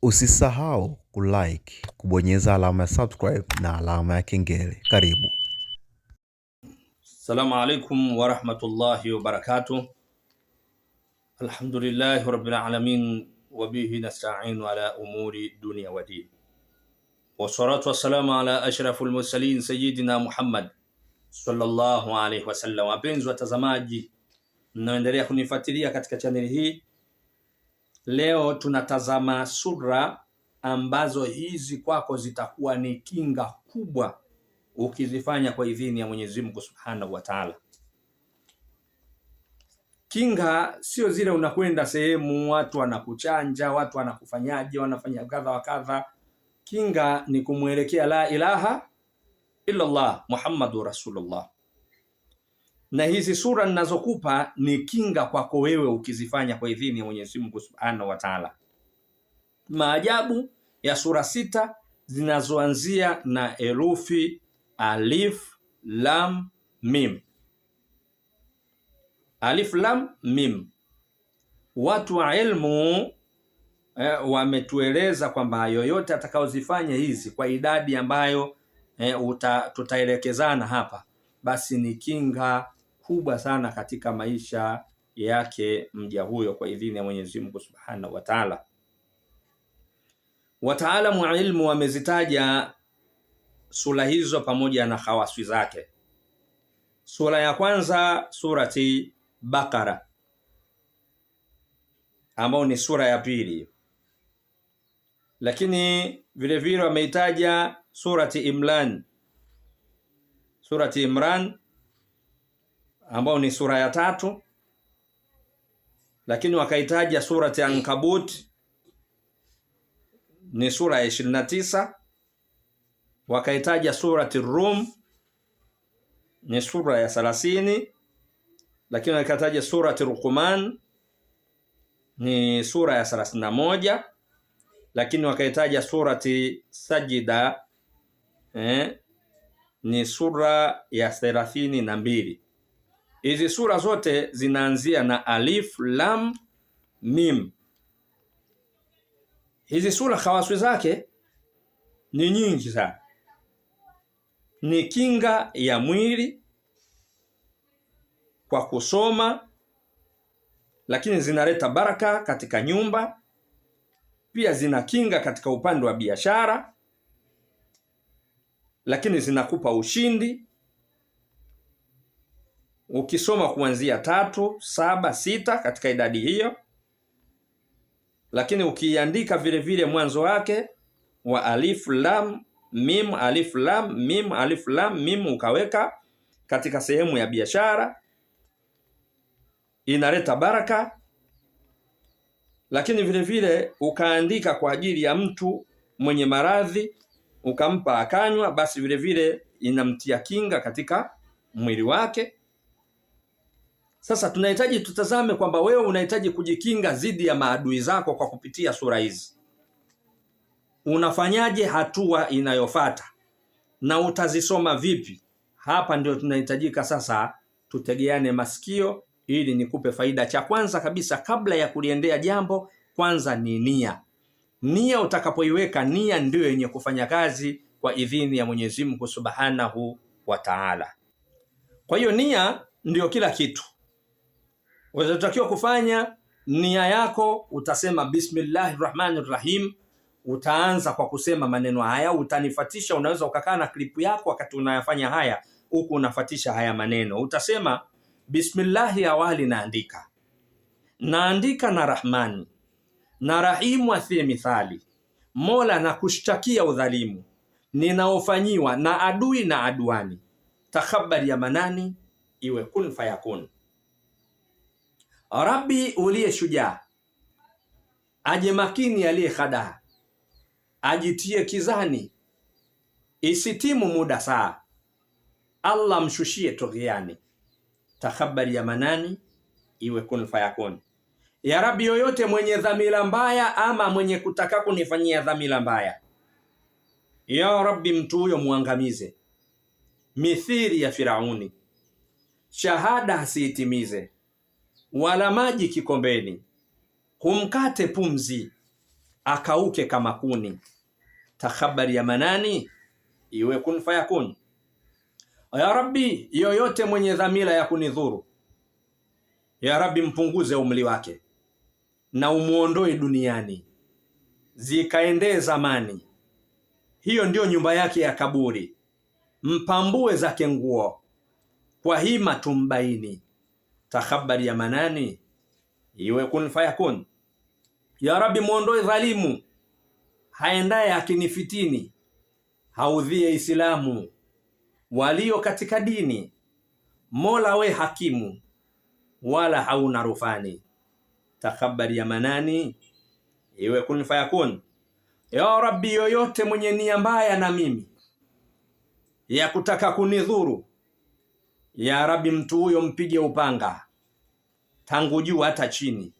Usisahau kulike, kubonyeza alama ya subscribe na alama ya kengele. Karibu. Assalamu alaikum wa rahmatullahi wa barakatuh. Alhamdulillahi rabbil alamin wa bihi nasta'inu ala umuri dunya wa din. Wassalatu wassalamu ala ashrafil mursalin sayyidina Muhammad sallallahu alaihi wasallam. Wapenzi watazamaji, mnaendelea kunifuatilia katika chaneli hii. Leo tunatazama sura ambazo hizi kwako zitakuwa ni kinga kubwa ukizifanya kwa idhini ya Mwenyezi Mungu Subhanahu wa Ta'ala. Kinga sio zile unakwenda sehemu watu wanakuchanja, watu wanakufanyaje, wanafanya kadha wa kadha. Kinga ni kumwelekea la ilaha illa Allah Muhammadur Rasulullah. Na hizi sura ninazokupa ni kinga kwako wewe ukizifanya kwa idhini ya Mwenyezi Mungu Subhanahu wa Ta'ala. Maajabu ya sura 6 zinazoanzia na herufi alif lam mim. Alif lam mim. Watu wa ilmu wametueleza kwamba yoyote atakaozifanya hizi kwa idadi ambayo tutaelekezana hapa, basi ni kinga kubwa sana katika maisha yake mja huyo kwa idhini ya Mwenyezi Mungu Subhanahu wa Ta'ala. Wataalamu wa ilmu wamezitaja sura hizo pamoja na khawasi zake. Sura ya kwanza surati Bakara, ambao ni sura ya pili. Lakini vile vile wameitaja surati Imran, surati Imran ambao ni sura ya tatu. Lakini wakaitaja surati Ankabut, ni sura ya 29. Wakaitaja surati Rum, ni sura ya 30. Lakini wakataja surati Luqman, ni sura ya 31. Lakini wakaitaja surati Sajida, ni sura ya 32. Hizi sura zote zinaanzia na alif lam mim. Hizi sura khawasi zake ni nyingi sana. Ni kinga ya mwili kwa kusoma, lakini zinaleta baraka katika nyumba. Pia zina kinga katika upande wa biashara, lakini zinakupa ushindi ukisoma kuanzia 3, 7, 6 katika idadi hiyo. Lakini ukiandika vile vile mwanzo wake wa alif lam mim, alif lam mim, alif lam mim, ukaweka katika sehemu ya biashara, inaleta baraka. Lakini vile vile ukaandika kwa ajili ya mtu mwenye maradhi, ukampa akanywa, basi vile vile inamtia kinga katika mwili wake. Sasa tunahitaji tutazame kwamba wewe unahitaji kujikinga dhidi ya maadui zako kwa kupitia sura hizi. Unafanyaje hatua inayofuata na utazisoma vipi? Hapa ndio tunahitajika sasa tutegeane masikio ili nikupe faida. Cha kwanza kabisa kabla ya kuliendea jambo, kwanza ni nia. Nia utakapoiweka, nia ndio yenye kufanya kazi kwa idhini ya Mwenyezi Mungu Subhanahu wa Ta'ala. Kwa hiyo nia ndio kila kitu. Unatakiwa kufanya nia yako, utasema Bismillahirrahmanirrahim. Utaanza kwa kusema maneno haya, utanifatisha. Unaweza ukakaa na klipu yako wakati unayafanya haya huku unafatisha haya maneno. Utasema Bismillahi, awali naandika na Rahmani na Rahimu athie mithali. Mola na kushtakia udhalimu ninaofanyiwa na adui na aduani. Takhabari ya manani iwe kun fayakun. Rabbi uliye shujaa, aje makini aliye khadaa, ajitie kizani, isitimu muda saa. Allah mshushie tughiani. Takhabari ya manani iwe kun fayakun. Ya Rabbi, yoyote mwenye dhamira mbaya ama mwenye kutaka kunifanyia dhamira mbaya, ya Rabbi mtu huyo muangamize. Mithiri ya Firauni, shahada asiitimize, wala maji kikombeni, humkate pumzi, akauke kama kuni. Takhabari ya manani iwe kun fayakun. Ya Rabbi, yoyote mwenye dhamira ya kunidhuru, ya Rabbi mpunguze umri wake na umuondoe duniani, zikaendee zamani. Hiyo ndio nyumba yake ya kaburi. Mpambue zake nguo, kwa hima tumbaini. Takhabari ya manani iwe kun fayakun. Ya Rabbi muondoe dhalimu, haendaye akinifitini, haudhie Islamu walio katika dini. Mola we hakimu, wala hauna rufani. Takhabari ya manani iwe kun fayakun. Ya Rabbi, yoyote mwenye nia mbaya na mimi ya kutaka kunidhuru, ya Rabbi mtu huyo mpige upanga tangu juu hata chini,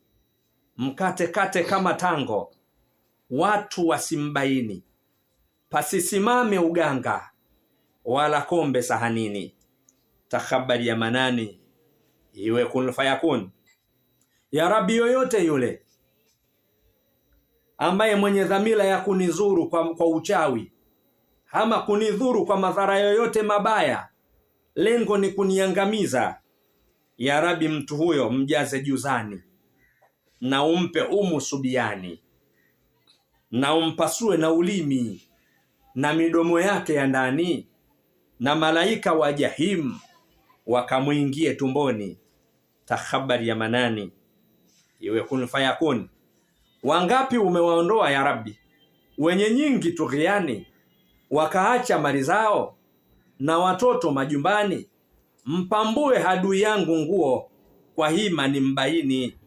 mkate kate kama tango, watu wasimbaini, pasisimame uganga wala kombe sahanini. Takhabari ya manani iwe kun fayakun. Ya Rabbi, yoyote yule ambaye mwenye dhamira ya kunidhuru kwa uchawi ama kunidhuru kwa madhara yoyote mabaya, lengo ni kuniangamiza, ya Rabbi mtu huyo mjaze juzani na umpe subiani, na umpasue na ulimi na midomo yake ya ndani, na malaika wa jahim wakamuingie tumboni. Takhabari ya manani iwe kun fayakun. Wangapi umewaondoa ya Rabbi, wenye nyingi tughiani, wakaacha mali zao na watoto majumbani. Mpambue adui yangu nguo, kwa hima ni mbaini.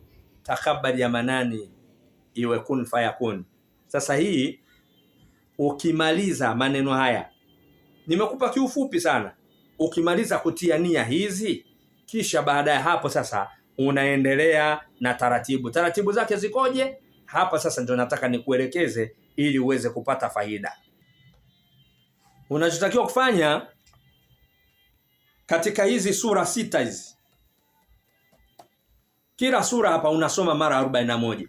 Takhabari ya manani iwe kun fayakun. Sasa hii ukimaliza maneno haya, nimekupa kiufupi sana. Ukimaliza kutia nia hizi, kisha baada ya hapo sasa unaendelea na taratibu. Taratibu zake zikoje? Hapa sasa ndio nataka nikuelekeze ili uweze kupata faida. Unachotakiwa kufanya katika hizi sura 6 hizi, kila sura hapa unasoma mara 41.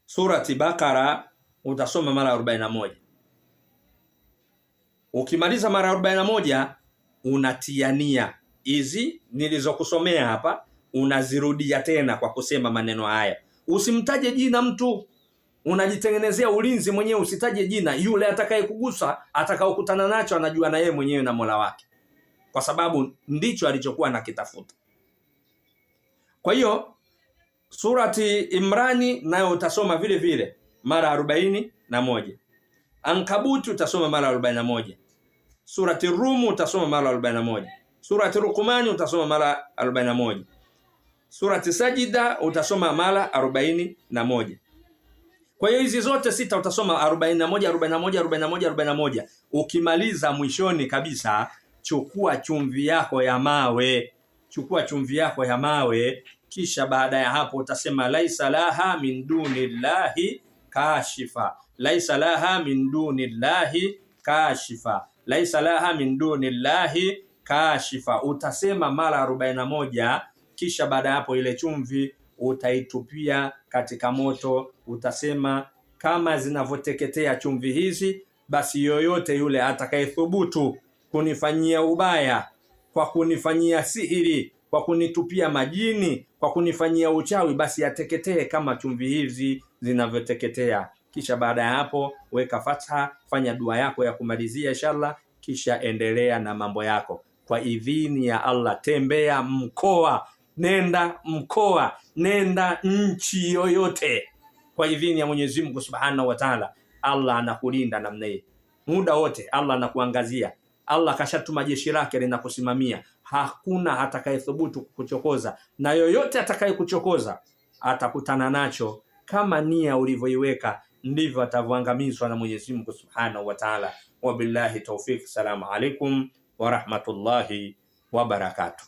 Surati Bakara utasoma mara 41. Ukimaliza mara 41 unatia nia hizi nilizokusomea hapa, unazirudia tena kwa kusema maneno haya. Usimtaje jina mtu, unajitengenezea ulinzi mwenyewe. Usitaje jina. Yule atakayekugusa, atakaokutana nacho, anajua na yeye mwenyewe na Mola wake, kwa sababu ndicho alichokuwa nakitafuta. Kwa hiyo surati Imrani nayo utasoma vile vile mara 41. Ankabuti utasoma mara 41. Surati Rum utasoma mara 41. Surati Luqman utasoma mara 41. Surati Sajida utasoma mara 41. Kwa hiyo hizi zote 6 utasoma 41 41 41 41. Ukimaliza mwishoni kabisa, chukua chumvi yako ya mawe. Chukua chumvi yako ya mawe, kisha baada ya hapo utasema laisa laha min dunillahi kashifa. Laisa laha min dunillahi kashifa. Laisa laha min dunillahi kashifa. Utasema mara 41, kisha baada ya hapo ile chumvi utaitupia katika moto. Utasema kama zinavyoteketea chumvi hizi, basi yoyote yule atakayethubutu kunifanyia ubaya, kwa kunifanyia sihiri, kwa kunitupia majini, kwa kunifanyia uchawi, basi ateketee kama chumvi hizi zinavyoteketea. Kisha baada ya hapo weka fatha, fanya dua yako ya kumalizia inshallah, kisha endelea na mambo yako kwa idhini ya Allah. Tembea mkoa, nenda mkoa, nenda nchi yoyote, kwa idhini ya Mwenyezi Mungu Subhanahu wa Ta'ala. Allah anakulinda namna hii muda wote, Allah anakuangazia. Allah kashatuma jeshi lake linakusimamia. Hakuna atakayethubutu kukuchokoza, na yoyote atakayekuchokoza atakutana nacho. Kama nia ulivyoiweka ndivyo atavyoangamizwa na Mwenyezi Mungu Subhanahu wa Ta'ala. Wabillahi tawfik. Assalamu alaikum wa rahmatullahi wa barakatuh.